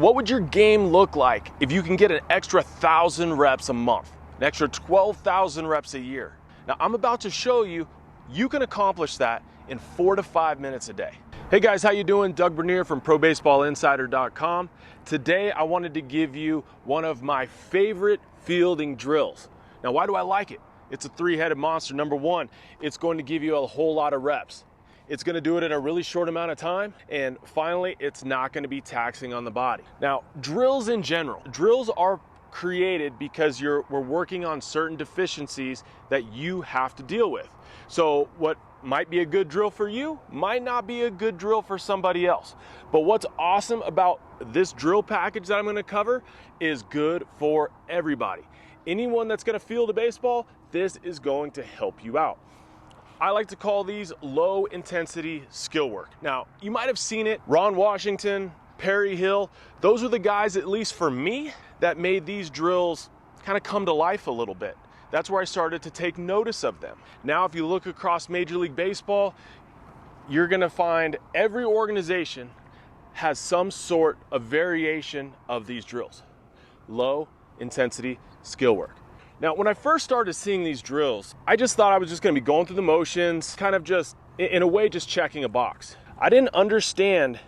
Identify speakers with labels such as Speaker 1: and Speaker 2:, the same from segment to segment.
Speaker 1: What would your game look like if you can get an extra 1,000 reps a month, an extra 12,000 reps a year? Now, I'm about to show you, you can accomplish that in 4 to 5 minutes a day. Hey guys, how you doing? Doug Bernier from ProBaseballInsider.com. Today, I wanted to give you one of my favorite fielding drills. Now, why do I like it? It's a three-headed monster. Number one, it's going to give you a whole lot of reps. It's going to do it in a really short amount of time, and finally, it's not going to be taxing on the body. Now, drills in general, drills are created because we're working on certain deficiencies that you have to deal with. So what might be a good drill for you might not be a good drill for somebody else. But what's awesome about this drill package that I'm going to cover is good for everybody. Anyone that's going to field a baseball, this is going to help you out. I like to call these low intensity skill work. Now, you might have seen it, Ron Washington, Perry Hill, those are the guys, at least for me, that made these drills kind of come to life a little bit. That's where I started to take notice of them. Now, if you look across Major League Baseball, you're gonna find every organization has some sort of variation of these drills. Low intensity skill work. Now, when I first started seeing these drills, I just thought I was just gonna be going through the motions, kind of just, in a way, just checking a box. I didn't understand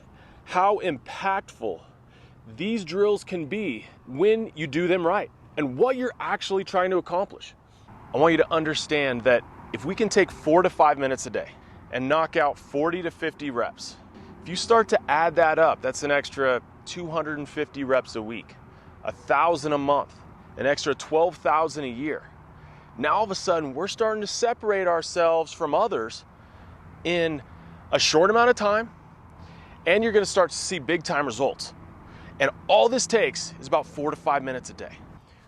Speaker 1: how impactful these drills can be when you do them right and what you're actually trying to accomplish. I want you to understand that if we can take 4 to 5 minutes a day and knock out 40 to 50 reps, if you start to add that up, that's an extra 250 reps a week, 1,000 a month, an extra 12,000 a year. Now all of a sudden we're starting to separate ourselves from others in a short amount of time, and you're gonna start to see big time results. And all this takes is about 4 to 5 minutes a day.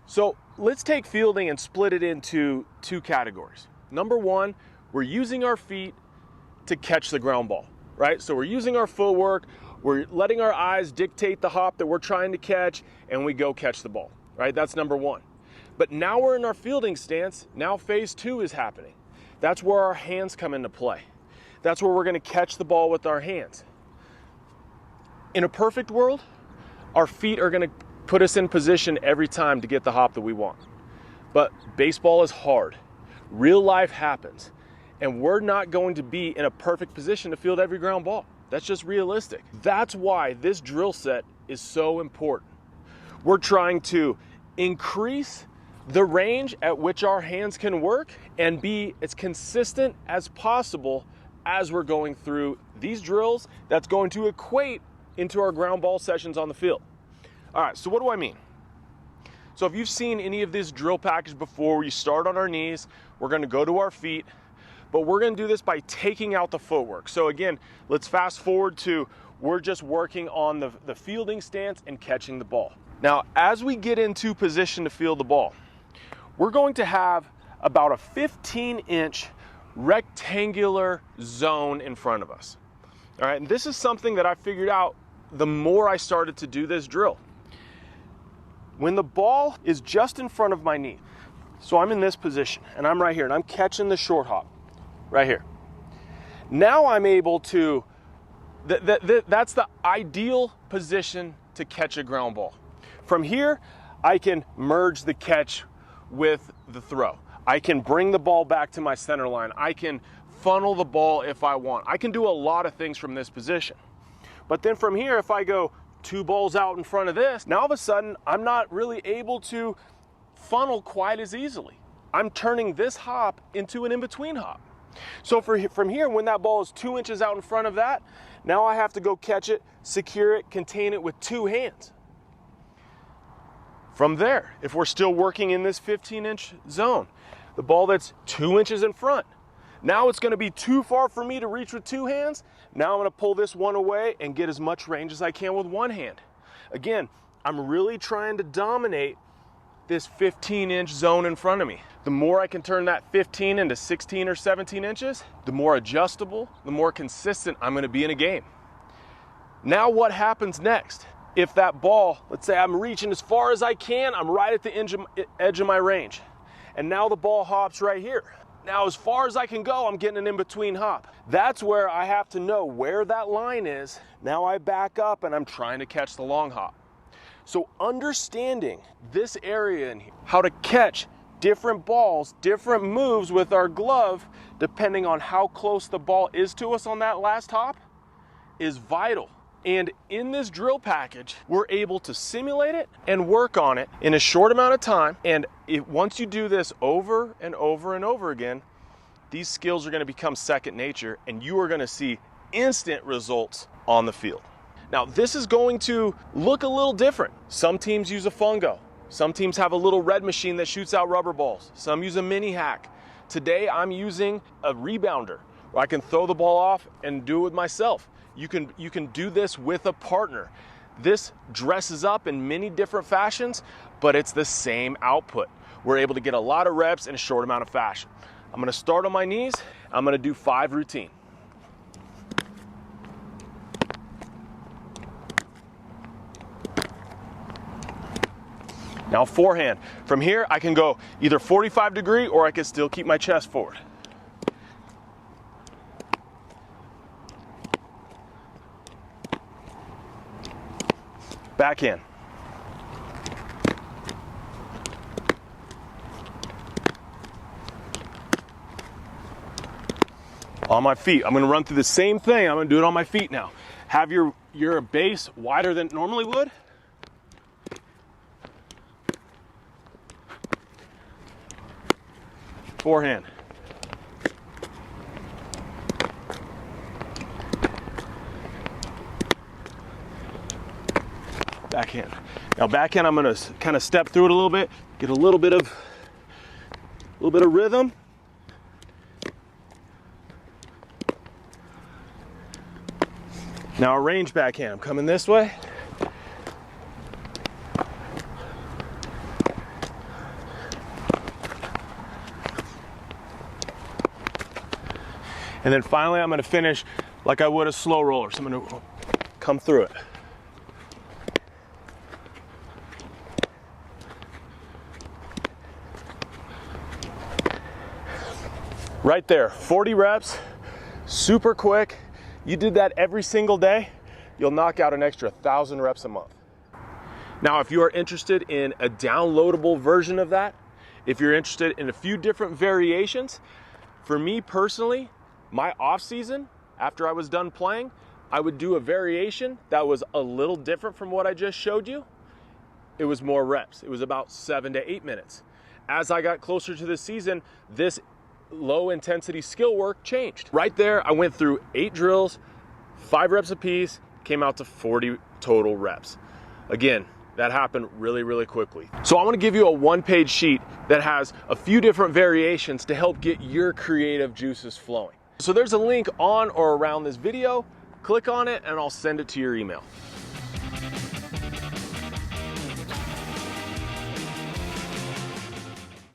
Speaker 1: So let's take fielding and split it into two categories. Number one, we're using our feet to catch the ground ball, right? So we're using our footwork, we're letting our eyes dictate the hop that we're trying to catch, and we go catch the ball. Right, that's number one. But now we're in our fielding stance. Now phase two is happening. That's where our hands come into play. That's where we're going to catch the ball with our hands. In a perfect world, our feet are going to put us in position every time to get the hop that we want. But baseball is hard. Real life happens. And we're not going to be in a perfect position to field every ground ball. That's just realistic. That's why this drill set is so important. We're trying to increase the range at which our hands can work and be as consistent as possible as we're going through these drills that's going to equate into our ground ball sessions on the field. All right, so what do I mean? So if you've seen any of this drill package before, you start on our knees, we're gonna go to our feet, but we're gonna do this by taking out the footwork. So again, let's fast forward to we're just working on the fielding stance and catching the ball. Now, as we get into position to field the ball, we're going to have about a 15-inch rectangular zone in front of us. All right, and this is something that I figured out the more I started to do this drill. When the ball is just in front of my knee, so I'm in this position, and I'm right here, and I'm catching the short hop, right here. Now I'm able to, that's the ideal position to catch a ground ball. From here, I can merge the catch with the throw. I can bring the ball back to my center line. I can funnel the ball if I want. I can do a lot of things from this position. But then from here, if I go 2 balls out in front of this, now all of a sudden, I'm not really able to funnel quite as easily. I'm turning this hop into an in-between hop. So from here, when that ball is 2 inches out in front of that, now I have to go catch it, secure it, contain it with 2 hands. From there, if we're still working in this 15-inch zone, the ball that's 2 inches in front, now it's gonna be too far for me to reach with 2 hands. Now I'm gonna pull this one away and get as much range as I can with 1 hand. Again, I'm really trying to dominate this 15-inch zone in front of me. The more I can turn that 15 into 16 or 17 inches, the more adjustable, the more consistent I'm gonna be in a game. Now what happens next? If that ball, let's say I'm reaching as far as I can, I'm right at the edge of my range. And now the ball hops right here. Now as far as I can go, I'm getting an in-between hop. That's where I have to know where that line is. Now I back up and I'm trying to catch the long hop. So understanding this area and how to catch different balls, different moves with our glove, depending on how close the ball is to us on that last hop, is vital. And in this drill package, we're able to simulate it and work on it in a short amount of time. And once you do this over and over and over again, these skills are going to become second nature, and you are going to see instant results on the field. Now, this is going to look a little different. Some teams use a fungo. Some teams have a little red machine that shoots out rubber balls. Some use a mini hack. Today, I'm using a rebounder where I can throw the ball off and do it with myself. You can do this with a partner. This dresses up in many different fashions, but it's the same output. We're able to get a lot of reps in a short amount of fashion. I'm gonna start on my knees. I'm gonna do 5 routine. Now forehand. From here, I can go either 45 degree or I can still keep my chest forward. Backhand. On my feet. I'm gonna run through the same thing. I'm gonna do it on my feet now. Have your base wider than it normally would. Forehand. Backhand. Now backhand, I'm gonna kind of step through it a little bit, get a little bit of rhythm. Now a range backhand. I'm coming this way. And then finally, I'm gonna finish like I would a slow roller. So I'm gonna come through it. Right there, 40 reps, super quick. You did that every single day, you'll knock out an extra 1,000 reps a month. Now, if you are interested in a downloadable version of that, if you're interested in a few different variations, for me personally, my off season, after I was done playing, I would do a variation that was a little different from what I just showed you. It was more reps. It was about 7 to 8 minutes. As I got closer to the season, this low intensity skill work changed. Right there, I went through 8 drills, 5 reps apiece, came out to 40 total reps. Again, that happened really, really quickly. So I want to give you a 1-page sheet that has a few different variations to help get your creative juices flowing. So there's a link on or around this video. Click on it and I'll send it to your email.